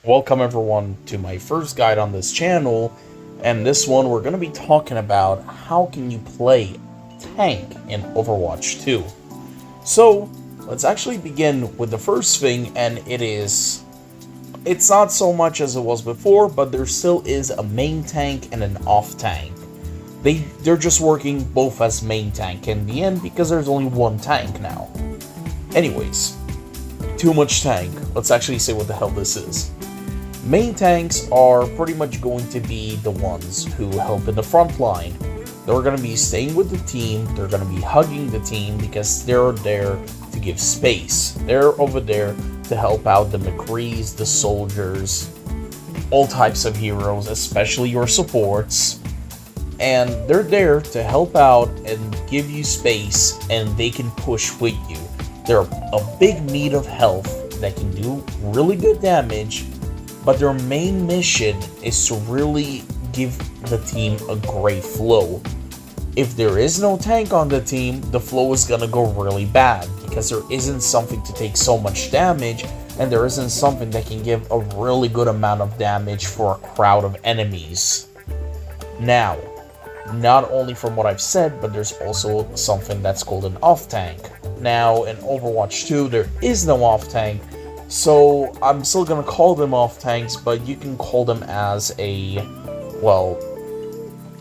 Welcome everyone to my first guide on this channel, and this one we're going to be talking about how can you play tank in Overwatch 2. So let's actually begin with the first thing, and it's not so much as it was before, but there still is a main tank and an off tank. They're just working both as main tank in the end because there's only one tank now. Anyways, too much tank. Let's actually say what the hell this is. Main tanks are pretty much going to be the ones who help in the front line. They're going to be staying with the team, they're going to be hugging the team because they're there to give space. They're over there to help out the McCrees, the soldiers, all types of heroes, especially your supports. And they're there to help out and give you space, and they can push with you. They're a big meat of health that can do really good damage, but their main mission is to really give the team a great flow. If there is no tank on the team, the flow is gonna go really bad because there isn't something to take so much damage, and there isn't something that can give a really good amount of damage for a crowd of enemies. Now, not only from what I've said, but there's also something that's called an off tank. Now, in Overwatch 2, there is no off tank, so I'm still gonna call them off tanks, but you can call them as you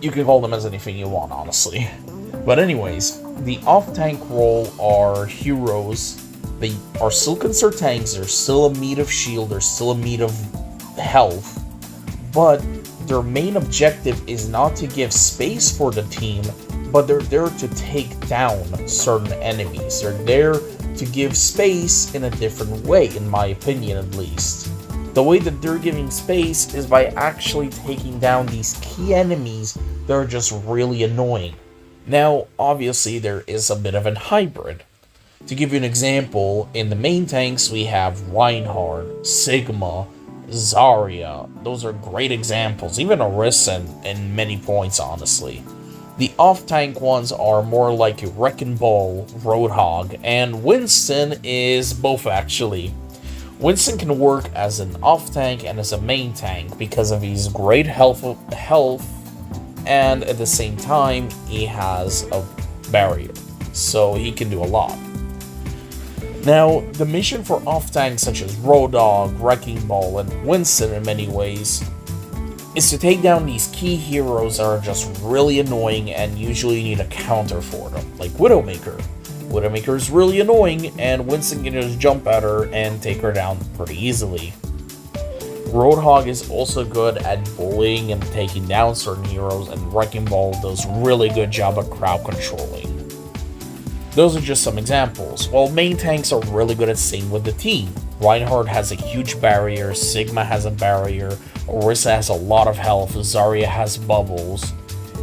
can call them as anything you want, honestly. But anyways, the off tank role are heroes. They are still considered tanks, they're still a meat of shield, they're still a meat of health, but their main objective is not to give space for the team, but they're there to take down certain enemies. They're there to give space in a different way, in my opinion at least. The way that they're giving space is by actually taking down these key enemies that are just really annoying. Now, obviously, there is a bit of a hybrid. To give you an example, in the main tanks we have Reinhardt, Sigma, Zarya. Those are great examples, even Orisa in many points, honestly. The off-tank ones are more like Wrecking Ball, Roadhog, and Winston is both actually. Winston can work as an off-tank and as a main tank because of his great health, and at the same time he has a barrier, so he can do a lot. Now, the mission for off-tanks such as Roadhog, Wrecking Ball, and Winston in many ways is to take down these key heroes that are just really annoying and usually need a counter for them, like Widowmaker. Widowmaker is really annoying, and Winston can just jump at her and take her down pretty easily. Roadhog is also good at bullying and taking down certain heroes, and Wrecking Ball does really good job at crowd controlling. Those are just some examples. While main tanks are really good at staying with the team. Reinhardt has a huge barrier, Sigma has a barrier, Orisa has a lot of health, Zarya has bubbles.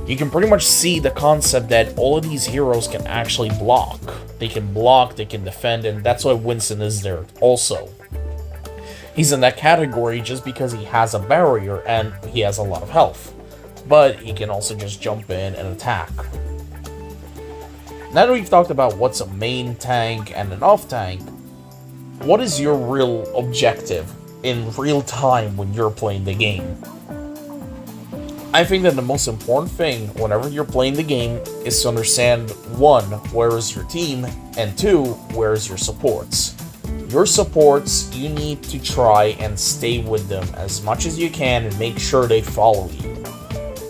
You can pretty much see the concept that all of these heroes can actually block. They can block, they can defend, and that's why Winston is there also. He's in that category just because he has a barrier and he has a lot of health. But he can also just jump in and attack. Now that we've talked about what's a main tank and an off tank, what is your real objective in real time when you're playing the game? I think that the most important thing whenever you're playing the game is to understand, 1, where is your team, and 2, where is your supports. Your supports, you need to try and stay with them as much as you can and make sure they follow you.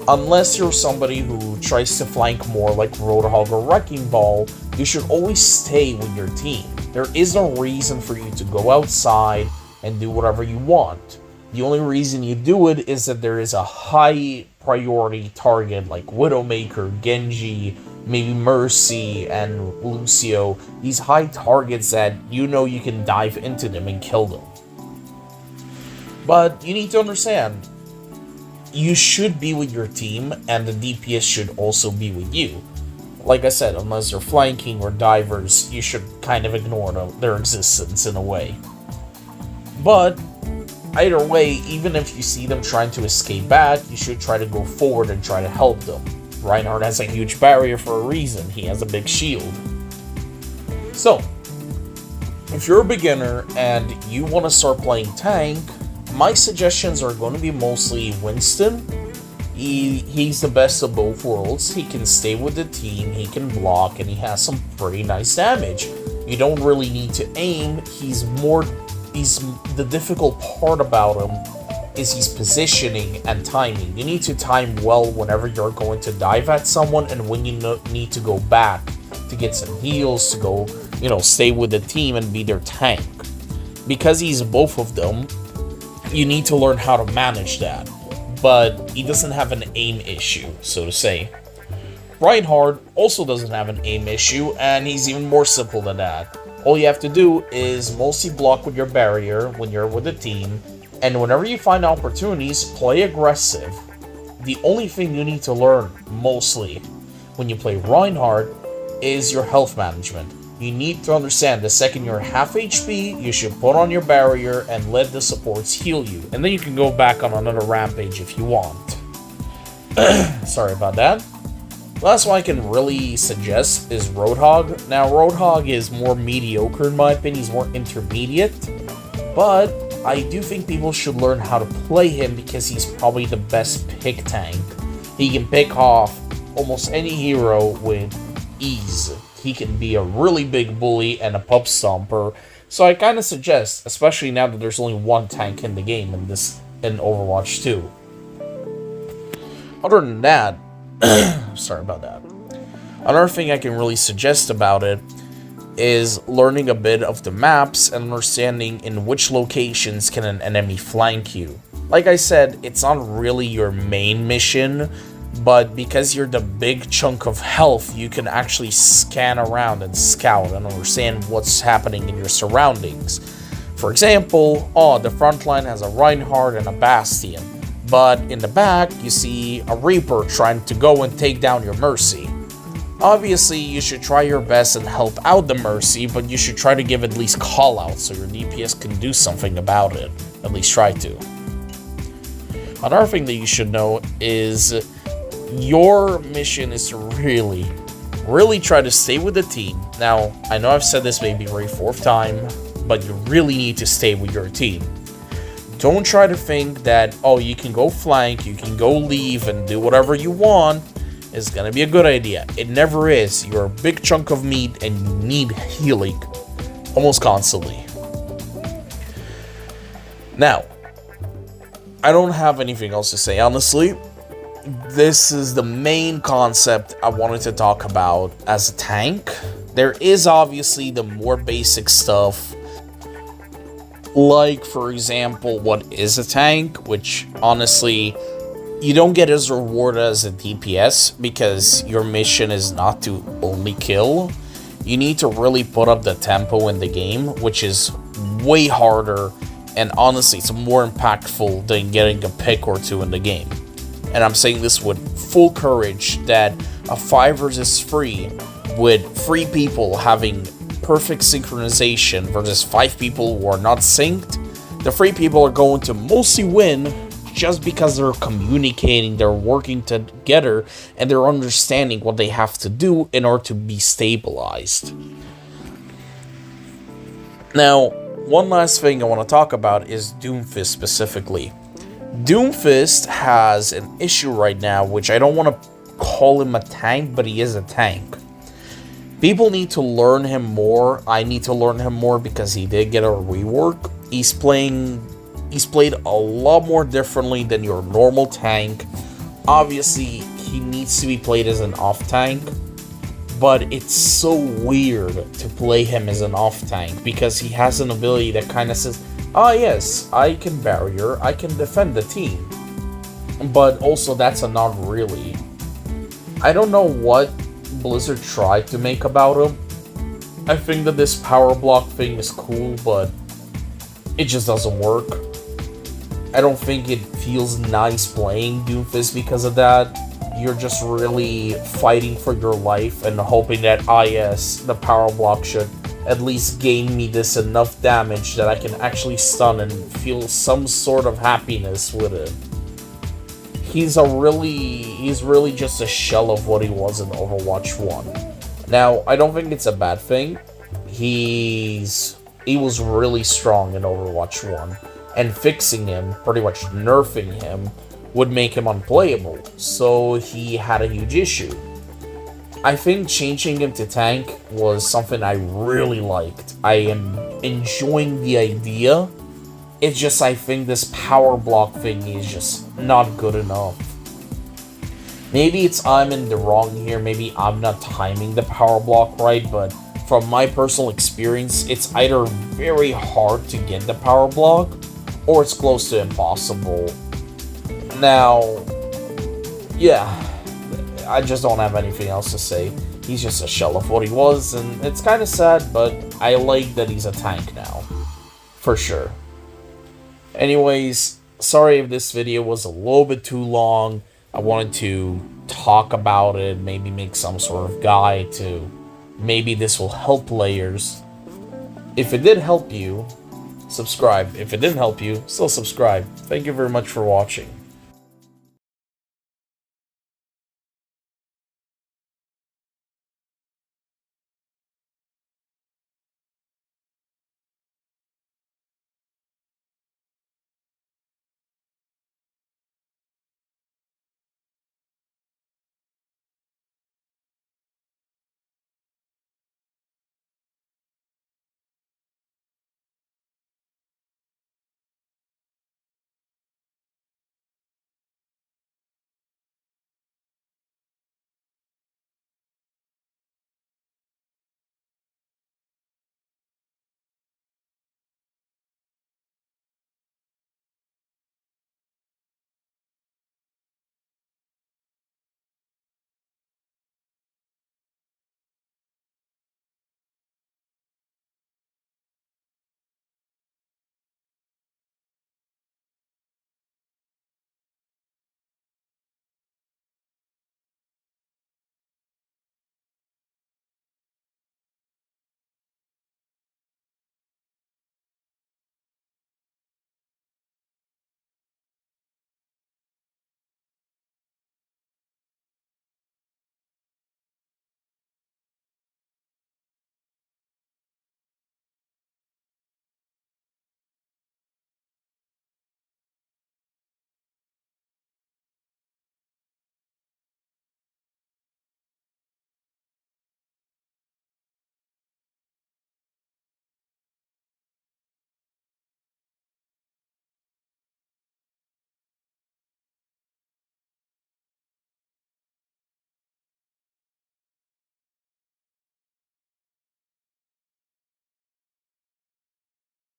Unless you're somebody who tries to flank more like Roadhog or Wrecking Ball, you should always stay with your team. There is no reason for you to go outside and do whatever you want. The only reason you do it is that there is a high priority target like Widowmaker, Genji, maybe Mercy, and Lucio. These high targets that you know you can dive into them and kill them. But you need to understand, you should be with your team, and the DPS should also be with you. Like I said, unless they're flanking or divers, you should kind of ignore their existence in a way. But either way, even if you see them trying to escape back, you should try to go forward and try to help them. Reinhardt has a huge barrier for a reason. He has a big shield. So, if you're a beginner and you want to start playing tank, my suggestions are going to be mostly Winston. He's the best of both worlds. He can stay with the team, he can block, and he has some pretty nice damage. You don't really need to aim. The difficult part about him is he's positioning and timing. You need to time well whenever you're going to dive at someone and when you need to go back to get some heals, to go, stay with the team and be their tank. Because he's both of them, you need to learn how to manage that. But he doesn't have an aim issue, so to say. Reinhardt also doesn't have an aim issue, and he's even more simple than that. All you have to do is mostly block with your barrier when you're with the team, and whenever you find opportunities, play aggressive. The only thing you need to learn, mostly, when you play Reinhardt, is your health management. You need to understand the second you're half HP, you should put on your barrier and let the supports heal you. And then you can go back on another rampage if you want. Sorry about that. Last one I can really suggest is Roadhog. Now, Roadhog is more mediocre in my opinion, he's more intermediate. But I do think people should learn how to play him because he's probably the best pick tank. He can pick off almost any hero with ease. He can be a really big bully and a pub stomper. So I kind of suggest, especially now that there's only one tank in the game in Overwatch 2. Other than that, sorry about that. Another thing I can really suggest about it is learning a bit of the maps and understanding in which locations can an enemy flank you. Like I said, it's not really your main mission, but because you're the big chunk of health, you can actually scan around and scout and understand what's happening in your surroundings. For example, the front line has a Reinhardt and a Bastion, but in the back, you see a Reaper trying to go and take down your Mercy. Obviously, you should try your best and help out the Mercy, but you should try to give at least callouts so your DPS can do something about it. At least try to. Another thing that you should know is your mission is to really try to stay with the team. Now, I know I've said this maybe every fourth time, but you really need to stay with your team. Don't try to think that, you can go flank, you can go leave and do whatever you want. It's gonna be a good idea. It never is. You're a big chunk of meat and you need healing almost constantly. Now, I don't have anything else to say, honestly. This is the main concept I wanted to talk about as a tank. There is obviously the more basic stuff, like, for example, what is a tank, which, honestly, you don't get as rewarded as a DPS because your mission is not to only kill. You need to really put up the tempo in the game, which is way harder, and honestly, it's more impactful than getting a pick or two in the game. And I'm saying this with full courage that a 5 versus 3 with 3 people having perfect synchronization versus 5 people who are not synced, the 3 people are going to mostly win just because they're communicating, they're working together, and they're understanding what they have to do in order to be stabilized. Now, one last thing I want to talk about is Doomfist specifically. Doomfist has an issue right now, which I don't want to call him a tank, but he is a tank. People need to learn him more. I need to learn him more because he did get a rework. He's played a lot more differently than your normal tank. Obviously, he needs to be played as an off tank, but it's so weird to play him as an off tank because he has an ability that kind of says, yes, I can barrier, I can defend the team. But also, that's a not really. I don't know what Blizzard tried to make about him. I think that this power block thing is cool, but it just doesn't work. I don't think it feels nice playing Doomfist because of that. You're just really fighting for your life and hoping that, yes, the power block should at least gain me this enough damage that I can actually stun and feel some sort of happiness with it. He's really just a shell of what he was in Overwatch 1. Now, I don't think it's a bad thing. He was really strong in Overwatch 1. and fixing him, pretty much nerfing him, would make him unplayable, so he had a huge issue. I think changing him to tank was something I really liked. I am enjoying the idea. It's just I think this power block thing is just not good enough. Maybe it's I'm in the wrong here, maybe I'm not timing the power block right, but from my personal experience, it's either very hard to get the power block, or it's close to impossible. Now, yeah, I just don't have anything else to say. He's just a shell of what he was, and it's kind of sad, but I like that he's a tank now. For sure. Anyways, sorry if this video was a little bit too long. I wanted to talk about it, maybe make some sort of guide to maybe this will help players. If it did help you, subscribe. If it didn't help you, still subscribe. Thank you very much for watching.